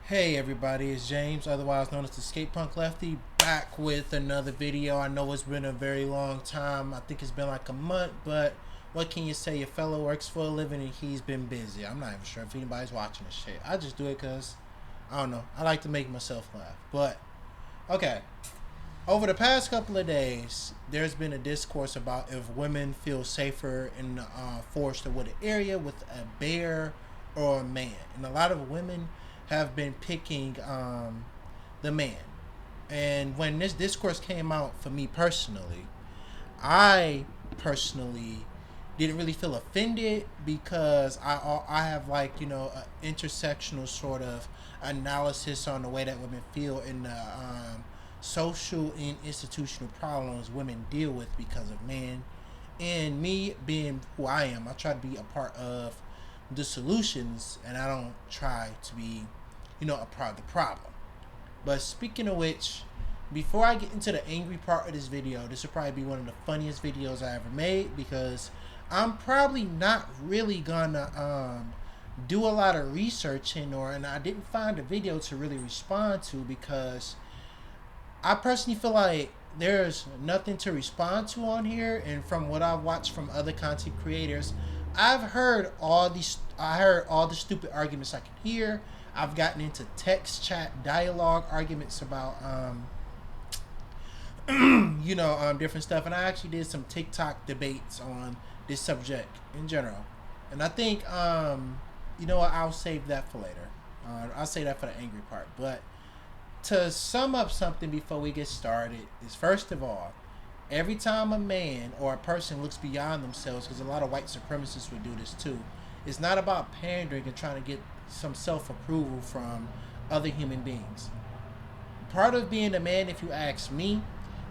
Hey everybody, it's James, otherwise known as the Skate Punk Lefty, back with another video. I know it's been a very long time. I think it's been like a month, but what can you say? Your fellow works for a living and he's been busy. I'm not even sure if anybody's watching this shit. I just do it because, I don't know, I like to make myself laugh. But, okay. Over the past couple of days, there's been a discourse about if women feel safer in the forest or wooded area with a bear or a man. And a lot of women have been picking the man. And when this discourse came out for me personally, I personally didn't really feel offended because I have like an intersectional sort of analysis on the way that women feel in the social and institutional problems women deal with because of men. And me being who I am, I try to be a part of the solutions and I don't try to be, a part of the problem. But speaking of which, before I get into the angry part of this video, this will probably be one of the funniest videos I ever made because I'm probably not really gonna do a lot of researching and I didn't find a video to really respond to because I personally feel like there's nothing to respond to on here, and from what I've watched from other content creators, I heard all the stupid arguments I can hear. I've gotten into text chat dialogue arguments about different stuff, and I actually did some TikTok debates on this subject in general. And I think what, I'll save that for later. I'll save that for the angry part. But to sum up something before we get started is, first of all, every time a man or a person looks beyond themselves, because a lot of white supremacists would do this too, it's not about pandering and trying to get some self-approval from other human beings. Part of being a man, if you ask me,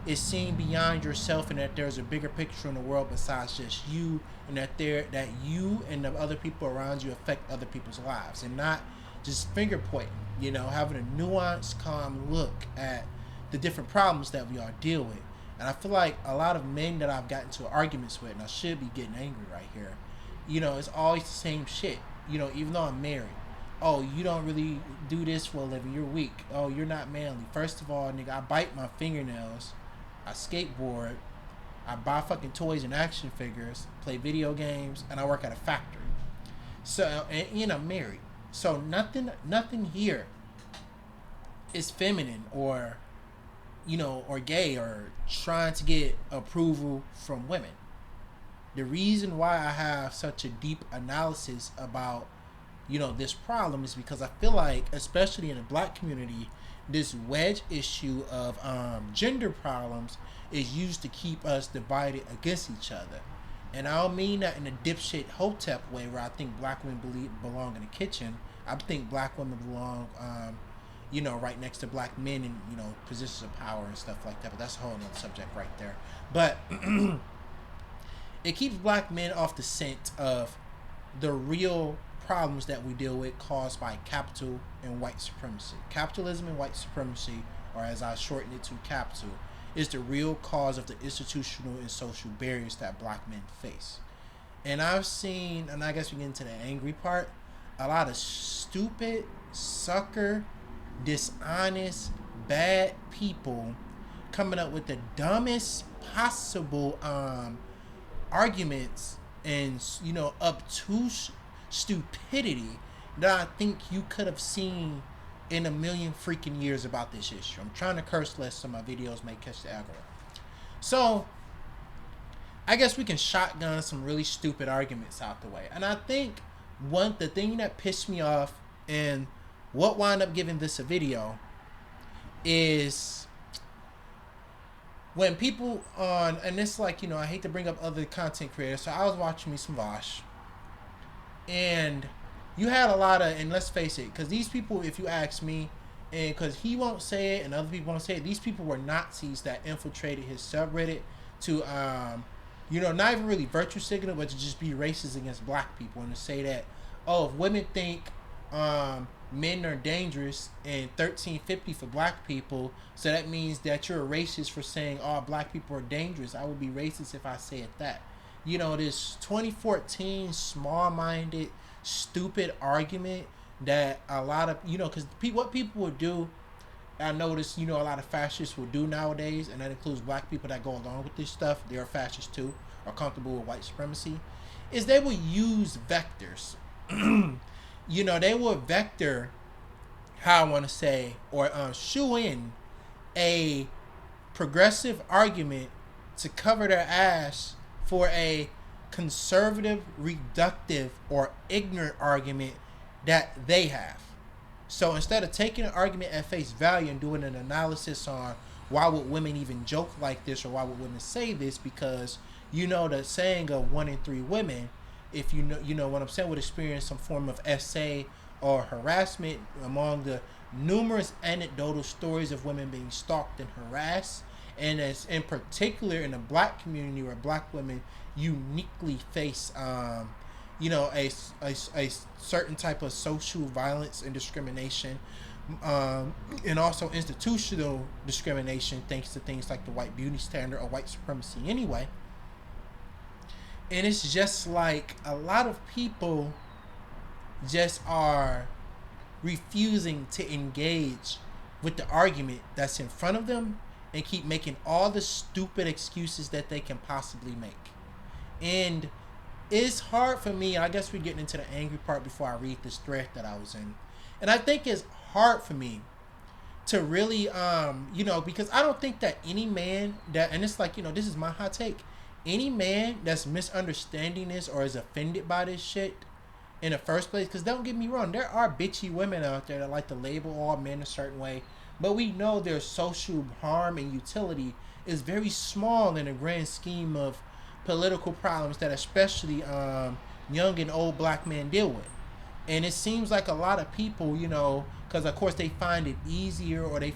is seeing beyond yourself and that there's a bigger picture in the world besides just you, and that you and the other people around you affect other people's lives, and not just finger pointing. Having a nuanced, calm look at the different problems that we all deal with. And I feel like a lot of men that I've gotten into arguments with, and I should be getting angry right here, it's always the same shit. Even though I'm married. Oh, you don't really do this for a living. You're weak. Oh, you're not manly. First of all, nigga, I bite my fingernails. I skateboard. I buy fucking toys and action figures. Play video games. And I work at a factory. So, and I'm married. So nothing here is feminine or gay or trying to get approval from women. The reason why I have such a deep analysis about this problem is because I feel like, especially in the black community, this wedge issue of gender problems is used to keep us divided against each other. And I don't mean that in a dipshit hotep way where I think black women belong in the kitchen. I think black women belong right next to black men in positions of power and stuff like that. But that's a whole other subject right there. But it keeps black men off the scent of the real problems that we deal with caused by capital and white supremacy. Capitalism and white supremacy, or as I shorten it to capital, is the real cause of the institutional and social barriers that black men face. And I've seen, and I guess we get into the angry part, a lot of stupid, sucker, dishonest, bad people coming up with the dumbest possible arguments and obtuse stupidity that I think you could have seen in a million freaking years about this issue. I'm trying to curse less so my videos may catch the algorithm. So I guess we can shotgun some really stupid arguments out the way. And I think the thing that pissed me off and what wound up giving this a video is when people and it's like, I hate to bring up other content creators, so I was watching me some Vosh, and you had a lot of, and let's face it, because these people, if you ask me, and because he won't say it and other people won't say it, these people were Nazis that infiltrated his subreddit to not even really virtue signal, but to just be racist against black people and to say that, oh, if women think men are dangerous and 1350 for black people, so that means that you're a racist for saying all black people are dangerous. I would be racist if I said that. This 2014 small-minded, stupid argument that a lot of, because what people would do, I notice, a lot of fascists will do nowadays, and that includes black people that go along with this stuff. They are fascists too, are comfortable with white supremacy. Is they will use vectors. They will vector, how I want to say, or shoe in a progressive argument to cover their ass for a conservative, reductive, or ignorant argument that they have. So instead of taking an argument at face value and doing an analysis on why would women even joke like this, or why would women say this, because the saying of 1 in 3 women, if you know what I'm saying, would experience some form of SA or harassment, among the numerous anecdotal stories of women being stalked and harassed, and as in particular in the black community, where black women uniquely face a certain type of social violence and discrimination, and also institutional discrimination, thanks to things like the white beauty standard or white supremacy anyway. And it's just like a lot of people just are refusing to engage with the argument that's in front of them, and keep making all the stupid excuses that they can possibly make. And it's hard for me. I guess we're getting into the angry part before I read this thread that I was in. And I think it's hard for me to really, because I don't think that any man that, and it's like, this is my hot take, any man that's misunderstanding this or is offended by this shit in the first place, because don't get me wrong, there are bitchy women out there that like to label all men a certain way, but we know their social harm and utility is very small in the grand scheme of political problems that especially young and old black men deal with. And it seems like a lot of people, because of course they find it easier, or they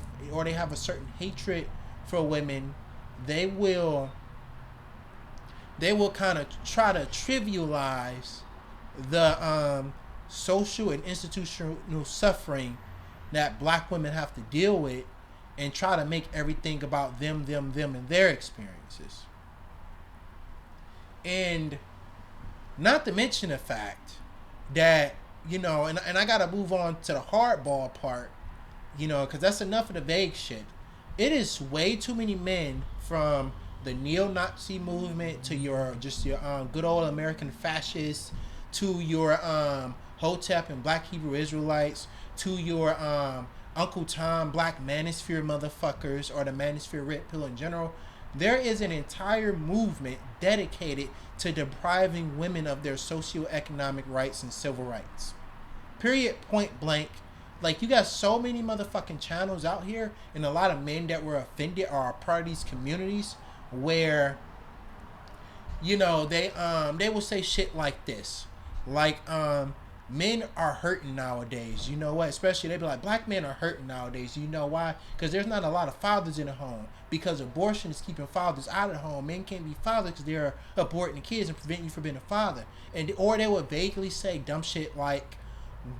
have a certain hatred for women, they will kind of try to trivialize the social and institutional suffering that black women have to deal with, and try to make everything about them, and their experiences. And not to mention the fact that, and I gotta move on to the hardball part, because that's enough of the vague shit. It is way too many men, from the neo-Nazi movement to your good old American fascists, to your Hotep and Black Hebrew Israelites, to your Uncle Tom Black Manosphere motherfuckers, or the Manosphere Red Pill in general. There is an entire movement dedicated to depriving women of their socioeconomic rights and civil rights. Period, point blank. Like, you got so many motherfucking channels out here, and a lot of men that were offended are a part of these communities, where they will say shit like this, like men are hurting nowadays. You know what? Especially they be like, black men are hurting nowadays. You know why? Because there's not a lot of fathers in the home. Because abortion is keeping fathers out of the home. Men can't be fathers because they're aborting the kids and preventing you from being a father. Or they would vaguely say dumb shit like,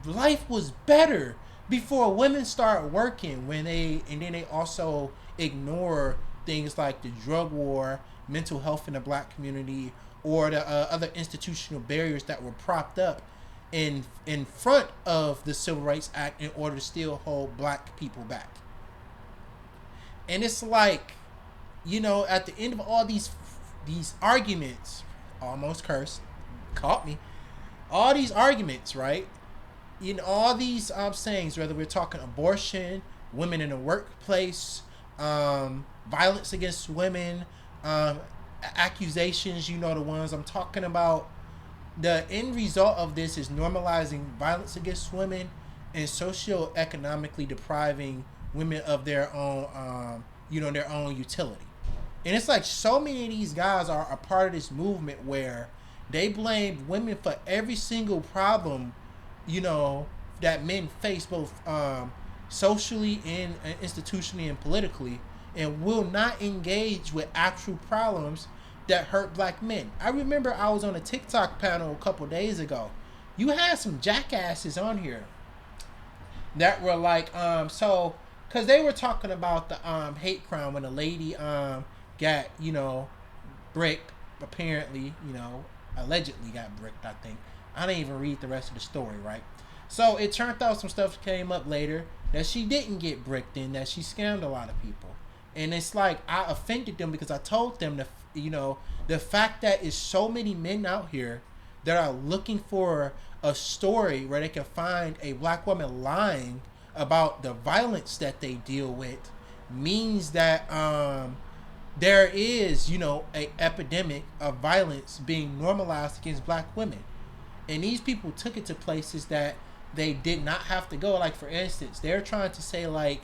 life was better before women start working. And then they also ignore things like the drug war, mental health in the black community, or the other institutional barriers that were propped up in front of the Civil Rights Act in order to still hold black people back. And it's like, at the end of all these arguments, almost cursed, caught me, all these arguments, right? All these sayings, whether we're talking abortion, women in the workplace, violence against women, accusations, the ones I'm talking about. The end result of this is normalizing violence against women and socioeconomically depriving women of their own, their own utility. And it's like so many of these guys are a part of this movement where they blame women for every single problem, that men face, both socially and institutionally and politically, and will not engage with actual problems that hurt black men. I remember I was on a TikTok panel a couple days ago. You had some jackasses on here that were like, because they were talking about the hate crime when a lady got, bricked, apparently, allegedly got bricked, I think. I didn't even read the rest of the story, right? So it turned out some stuff came up later that she didn't get bricked in, that she scammed a lot of people. And it's like I offended them because I told them that, the fact that it's so many men out here that are looking for a story where they can find a black woman lying about the violence that they deal with means that there is, a epidemic of violence being normalized against black women. And these people took it to places that they did not have to go. Like, for instance, they're trying to say, like,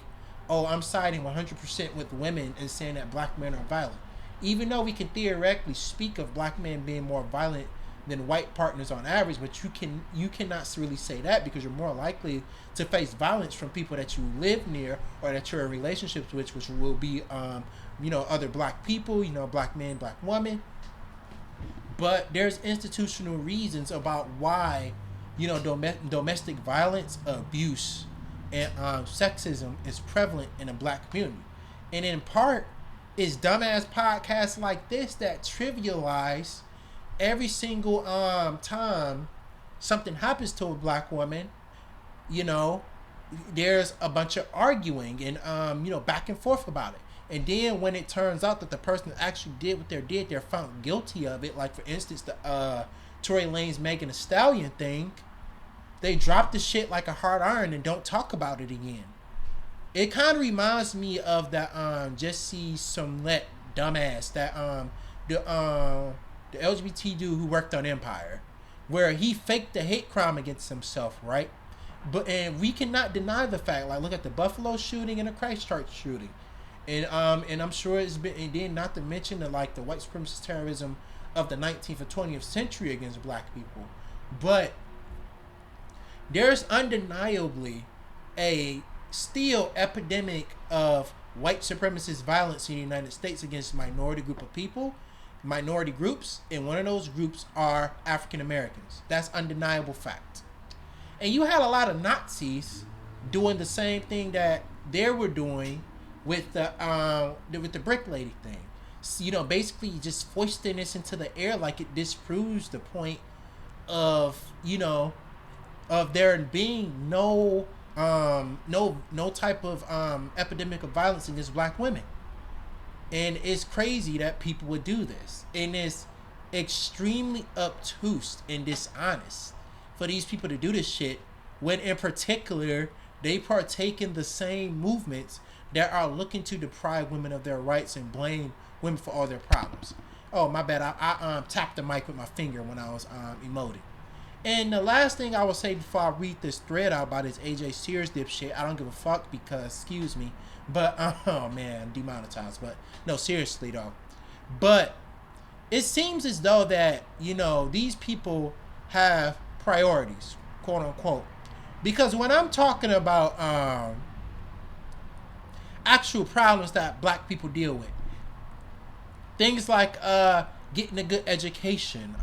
oh, I'm siding 100% with women and saying that black men are violent. Even though we can theoretically speak of black men being more violent than white partners on average, but you cannot really say that because you're more likely to face violence from people that you live near or that you're in relationships with, which will be, other black people, black men, black women. But there's institutional reasons about why, domestic violence, abuse, and sexism is prevalent in the black community. And in part, it's dumbass podcasts like this that trivialize every single time something happens to a black woman. There's a bunch of arguing and back and forth about it. And then when it turns out that the person that actually did what they did, they're found guilty of it. Like, for instance, the Tory Lanez Megan Thee Stallion thing, they drop the shit like a hard iron and don't talk about it again. It kind of reminds me of that Jussie Smollett dumbass, that the LGBT dude who worked on Empire, where he faked the hate crime against himself, right? And we cannot deny the fact. Like, look at the Buffalo shooting and the Christchurch shooting, and I'm sure it's been. And then not to mention the white supremacist terrorism of the 19th or 20th century against black people, but there's undeniably a still epidemic of white supremacist violence in the United States against minority groups, and one of those groups are African Americans. That's undeniable fact. And you had a lot of Nazis doing the same thing that they were doing with the brick lady thing. So, basically just foisting this into the air like it disproves the point of of there being no type of epidemic of violence against black women. And it's crazy that people would do this. And it's extremely obtuse and dishonest for these people to do this shit when, in particular, they partake in the same movements that are looking to deprive women of their rights and blame women for all their problems. Oh, my bad. I tapped the mic with my finger when I was emoting. And the last thing I will say before I read this thread out about this AJ Sears dipshit, I don't give a fuck because, excuse me, but, oh man, demonetized. But, no, seriously though. But it seems as though that, these people have priorities, quote unquote. Because when I'm talking about actual problems that black people deal with, things like getting a good education,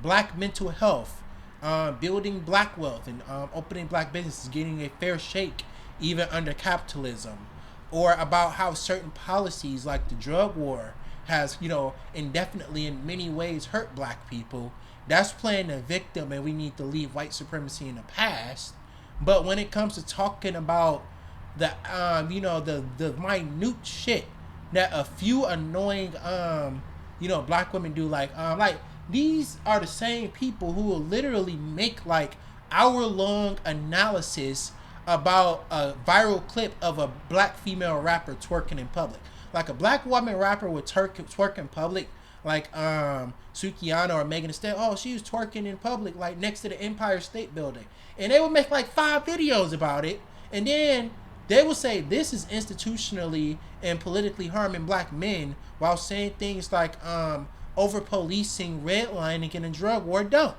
black mental health, building black wealth, and opening black businesses, getting a fair shake even under capitalism, or about how certain policies like the drug war has, indefinitely in many ways hurt black people. That's playing the victim, and we need to leave white supremacy in the past. But when it comes to talking about the the minute shit that a few annoying black women do, like these are the same people who will literally make like hour-long analysis about a viral clip of a black female rapper twerking in public. Like, a black woman rapper would twerk in public, like Sukihana or Megan Thee Stallion. Oh, she was twerking in public, like next to the Empire State Building, and they would make like 5 videos about it, and then they will say this is institutionally and politically harming black men, while saying things like over policing, redlining, and a drug war don't.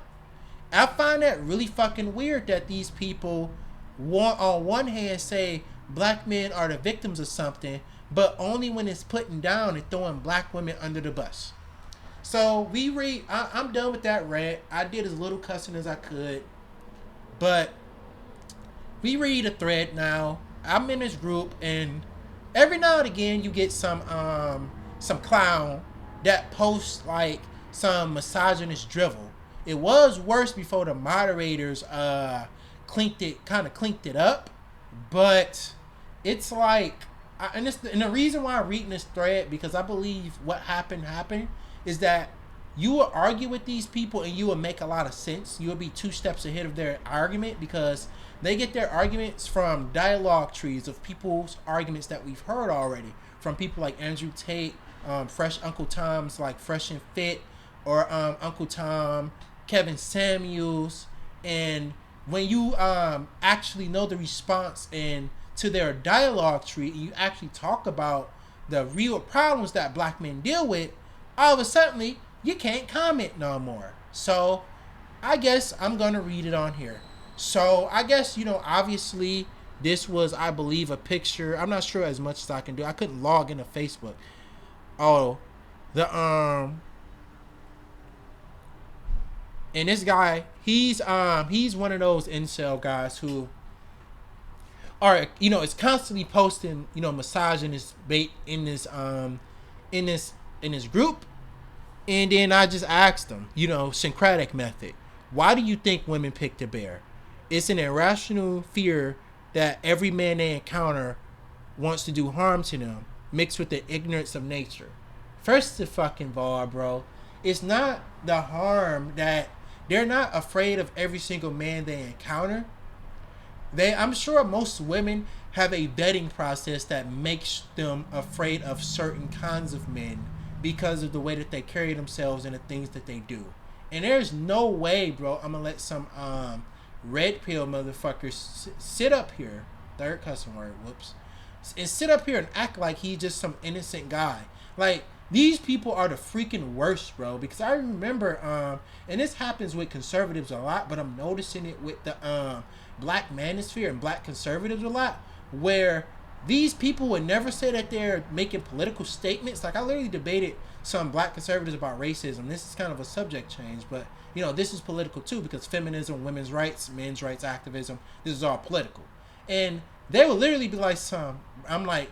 I find that really fucking weird that these people on one hand say black men are the victims of something, but only when it's putting down and throwing black women under the bus. So I'm done with that rant. I did as little cussing as I could, but we read a thread now. I'm in this group, and every now and again you get some clown that posts like some misogynist drivel. It was worse before the moderators clinked it up, but it's like, and the reason why I'm reading this thread, because I believe what happened is that you will argue with these people and you will make a lot of sense. You will be 2 steps ahead of their argument because they get their arguments from dialogue trees of people's arguments that we've heard already from people like Andrew Tate, Fresh Uncle Tom's like Fresh and Fit, or Uncle Tom, Kevin Samuels. And when you actually know the response and to their dialogue tree, you actually talk about the real problems that black men deal with, all of a sudden you can't comment no more. So I guess I'm gonna read it on here. So I guess, obviously this was, I believe, a picture. I'm not sure as much as I can do. I couldn't log into Facebook. Oh, and this guy, he's one of those incel guys who are, is constantly posting, misogynist bait in this group. And then I just asked him, Syncretic method, why do you think women pick the bear? It's an irrational fear that every man they encounter wants to do harm to them, mixed with the ignorance of nature. First of all, bro, it's not the harm that they're not afraid of every single man they encounter. I'm sure most women have a vetting process that makes them afraid of certain kinds of men because of the way that they carry themselves and the things that they do. And there's no way, bro, I'm gonna let some red pill motherfuckers sit up here, third cussing word, whoops, and sit up here and act like he's just some innocent guy. Like, these people are the freaking worst, bro. Because I remember, and this happens with conservatives a lot, but I'm noticing it with the black manosphere and black conservatives a lot, where these people would never say that they're making political statements. Like, I literally debated some black conservatives about racism. This is kind of a subject change, but this is political too, because feminism, women's rights, men's rights activism, this is all political. And they will literally be like, I'm like,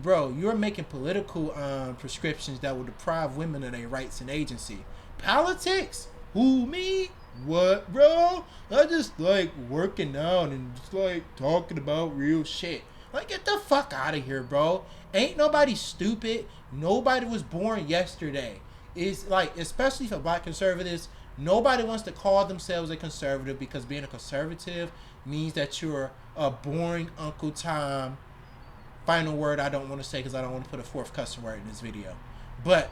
bro, you're making political prescriptions that will deprive women of their rights and agency. Politics? Who, me? What, bro? I just like working out and just like talking about real shit. Like, get the fuck out of here, bro. Ain't nobody stupid. Nobody was born yesterday. It's like, especially for black conservatives, nobody wants to call themselves a conservative because being a conservative means that you're a boring Uncle Tom. Final word I don't want to say because I don't want to put a fourth cussing word in this video. But,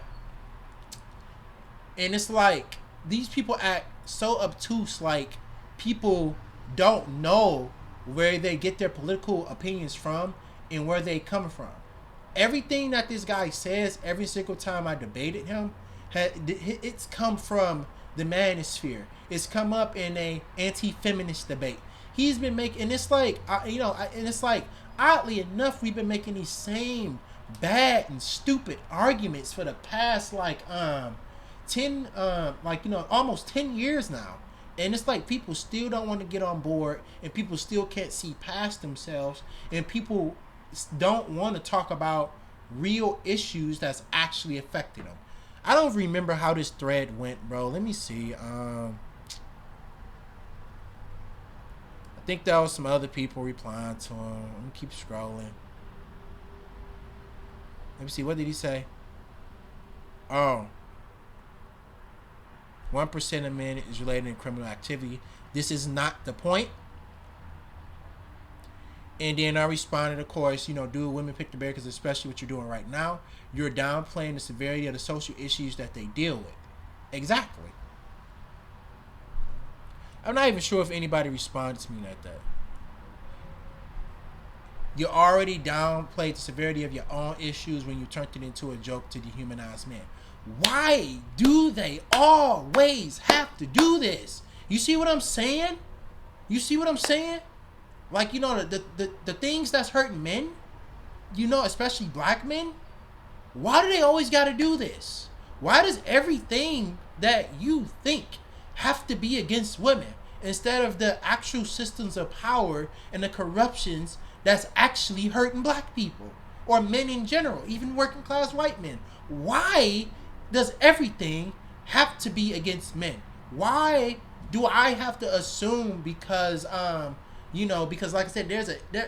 and it's like, these people act so obtuse, like people don't know where they get their political opinions from and where they come from. Everything that this guy says, every single time I debated him, it's come from the manosphere. It's come up in a anti-feminist debate. He's been making, and it's like, and it's like, oddly enough, we've been making these same bad and stupid arguments for the past almost 10 years now. And it's like people still don't want to get on board, and people still can't see past themselves, and people don't want to talk about real issues that's actually affecting them. I don't remember how this thread went, bro. Let me see. I think there was some other people replying to him. Let me keep scrolling. Let me see. What did he say? Oh. 1% of men is related in criminal activity. This is not the point. And then I responded, of course, do women pick the bear? Because especially what you're doing right now, you're downplaying the severity of the social issues that they deal with. Exactly. I'm not even sure if anybody responded to me like that. You already downplayed the severity of your own issues when you turned it into a joke to dehumanize men. Why do they always have to do this? You see what I'm saying? Like, the things that's hurting men, especially black men, why do they always got to do this? Why does everything that you think have to be against women instead of the actual systems of power and the corruptions that's actually hurting black people or men in general, even working class white men? Why does everything have to be against men? Why do I have to assume because Because like I said,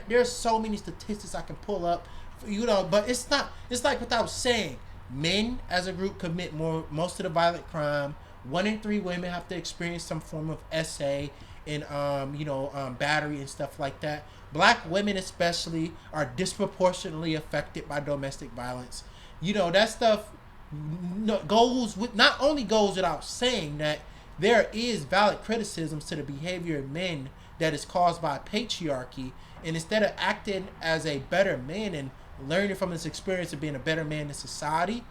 there's so many statistics I can pull up, but it's like without saying, men as a group commit most of the violent crime. 1 in 3 women have to experience some form of SA and battery and stuff like that. Black women especially are disproportionately affected by domestic violence. That stuff not only goes without saying that there is valid criticisms to the behavior of men that is caused by patriarchy, and instead of acting as a better man and learning from his experience of being a better man in society,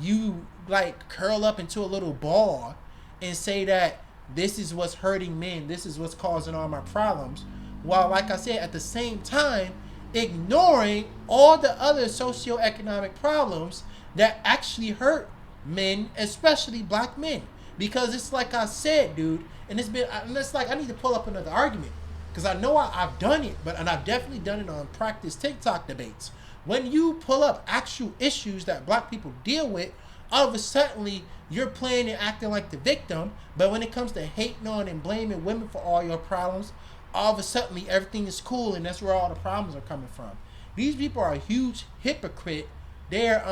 you like curl up into a little ball and say that this is what's hurting men, this is what's causing all my problems, while like I said, at the same time ignoring all the other socioeconomic problems that actually hurt men, especially black men. Because it's like I said, dude, and it's like I need to pull up another argument because I know I've done it, and I've definitely done it on practice TikTok debates. When you pull up actual issues that black people deal with, all of a sudden you're playing and acting like the victim. But when it comes to hating on and blaming women for all your problems, all of a sudden everything is cool, and that's where all the problems are coming from. These people are a huge hypocrite. They're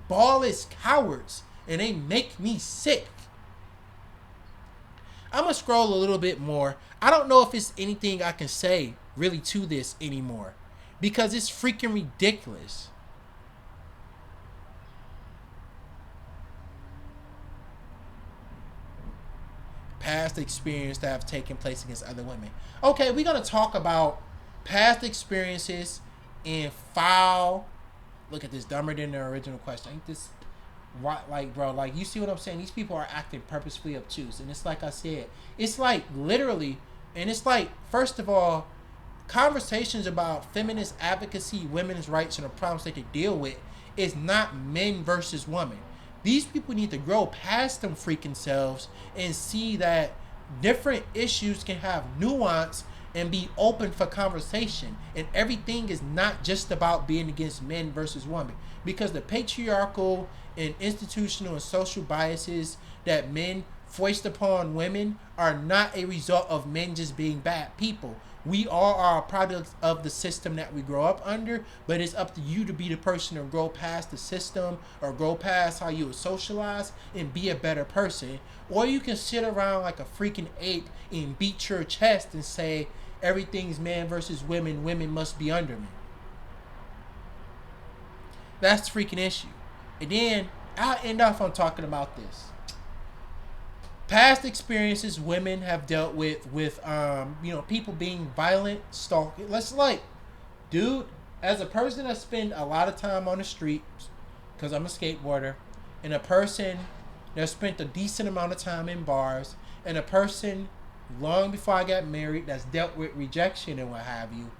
ballless cowards, and they make me sick. I'm gonna scroll a little bit more. I don't know if it's anything I can say really to this anymore because it's freaking ridiculous. Past experience that have taken place against other women. Okay, we're gonna talk about past experiences in foul. Look at this, dumber than the original question. Ain't this right? Like, bro, like, you see what I'm saying? These people are acting purposefully obtuse, and it's like I said, it's like literally, and it's like, first of all, conversations about feminist advocacy, women's rights, and the problems they could deal with is not men versus women. These people need to grow past them freaking selves and see that different issues can have nuance and be open for conversation. And everything is not just about being against men versus women, because the patriarchal and institutional and social biases that men foist upon women are not a result of men just being bad people. We all are products of the system that we grow up under, but it's up to you to be the person to grow past the system or grow past how you socialize and be a better person. Or you can sit around like a freaking ape and beat your chest and say everything's man versus women, women must be under me. That's the freaking issue. And then I'll end off on talking about this. Past experiences women have dealt with people being violent, stalking. Let's dude, as a person that spend a lot of time on the streets, because I'm a skateboarder, and a person that spent a decent amount of time in bars, and a person long before I got married that's dealt with rejection and what have you.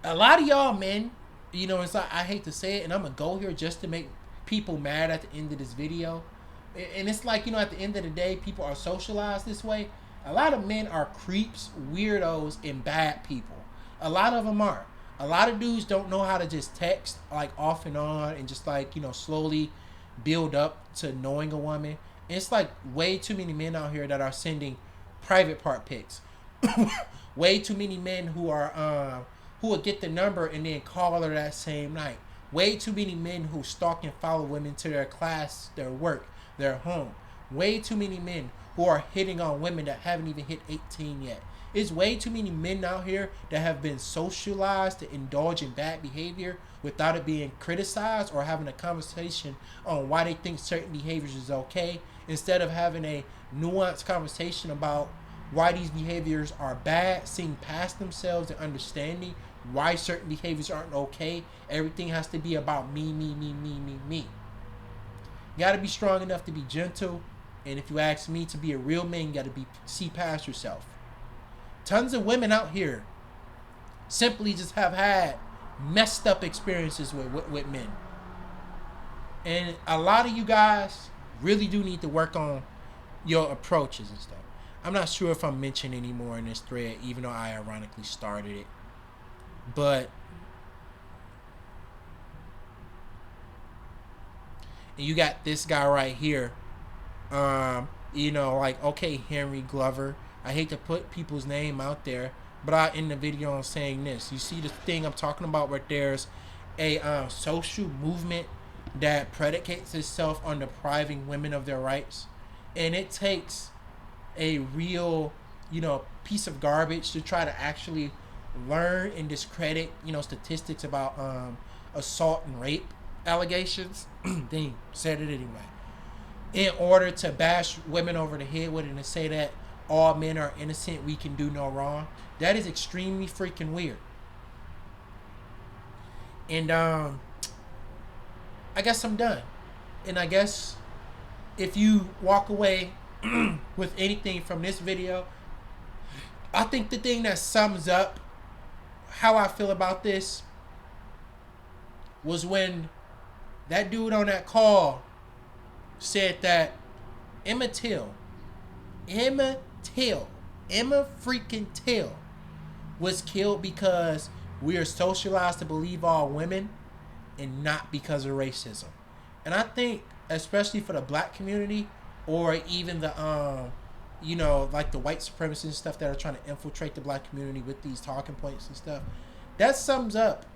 A lot of y'all men, it's like, I hate to say it, and I'm gonna go here just to make people mad at the end of this video. And it's like, at the end of the day, people are socialized this way. A lot of men are creeps, weirdos, and bad people. A lot of them are. A lot of dudes don't know how to just text like off and on and just like, slowly build up to knowing a woman. And it's like way too many men out here that are sending private part pics. Way too many men who will get the number and then call her that same night. Way too many men who stalk and follow women to their class, their work, their home. Way too many men who are hitting on women that haven't even hit 18 yet. It's way too many men out here that have been socialized to indulge in bad behavior without it being criticized or having a conversation on why they think certain behaviors is okay, instead of having a nuanced conversation about why these behaviors are bad, seeing past themselves and understanding why certain behaviors aren't okay. Everything has to be about me. You gotta be strong enough to be gentle, and if you ask me, to be a real man, you gotta see past yourself. Tons of women out here simply just have had messed up experiences with men, and a lot of you guys really do need to work on your approaches and stuff. I'm not sure if I'm mentioning any more in this thread, even though I ironically started it, but and you got this guy right here, okay, Henry Glover, I hate to put people's name out there, but I end the video on saying this. You see the thing I'm talking about where there's a social movement that predicates itself on depriving women of their rights, and it takes a real, piece of garbage to try to actually learn and discredit, statistics about assault and rape allegations. They said it anyway. In order to bash women over the head with it and say that all men are innocent, we can do no wrong. That is extremely freaking weird. And I guess I'm done. And I guess if you walk away with anything from this video, I think the thing that sums up how I feel about this was when that dude on that call said that Emma freaking Till was killed because we are socialized to believe all women and not because of racism. And I think, especially for the black community, or even the like the white supremacists and stuff that are trying to infiltrate the black community with these talking points and stuff, that sums up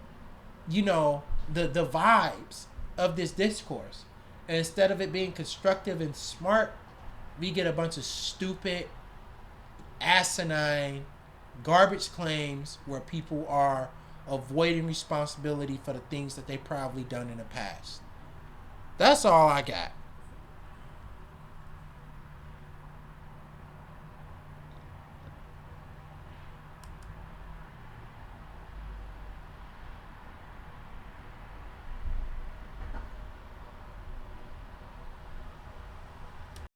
the vibes of this discourse. And instead of it being constructive and smart, we get a bunch of stupid, asinine, garbage claims where people are avoiding responsibility for the things that they probably done in the past. That's all I got.